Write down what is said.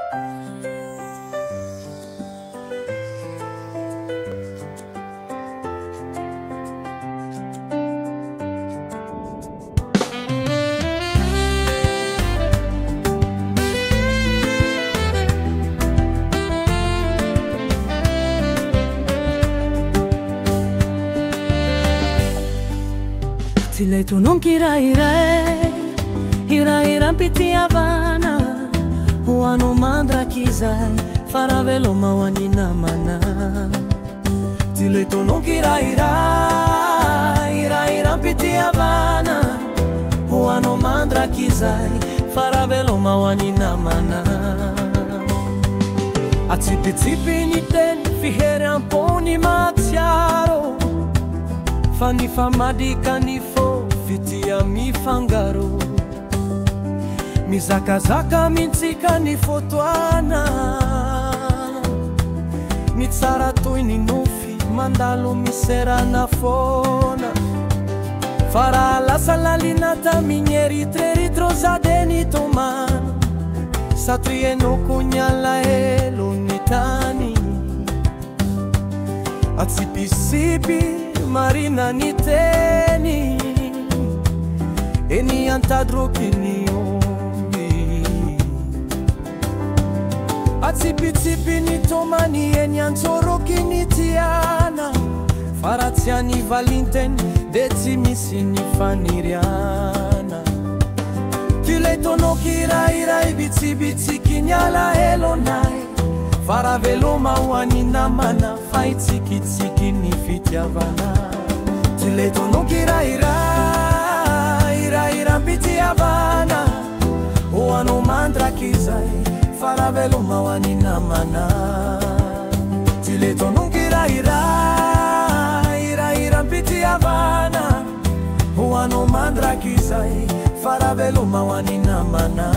Ty letonong kirairay, hirairam pitiavana, ho anao mandraky izay, faraveloma ho any namana. Ty letonong kirairay, hirairam pitiavana, ho anao mandraky izay, faraveloma ho any namana. Atsipitsipy ny teny, fihery ampony matsiaro, fa ny famadika ny fo fitia mifangaro, mizakazaka mintsika ny fotoana, ny tsara toy ny nofy mandalo miserana fona, fa raha lasa lalinata migneritreritrô zade ny tomana, satria enoko ny alahelo ny tany. Atsipisipy marina ny teny, eny antadroky ny omby, atsipitsipi ny tomany eny antsoroky ny tiana, fa raha tsy any valinteny de tsy misy ny faniriana. Ty letonao kirairay bitsibitsiky ny alahelonay, fa raha veloma ho any namana, fa itsikitsiky ny fitiavana. Ty letonao kirairay, irairam pitiavana, ho anao mandraky izay, fa raha veloma ho any namana. Ty letonao kirairay, irairam pitiavana, ho anao mandraky izay, fa raha veloma ho any namana.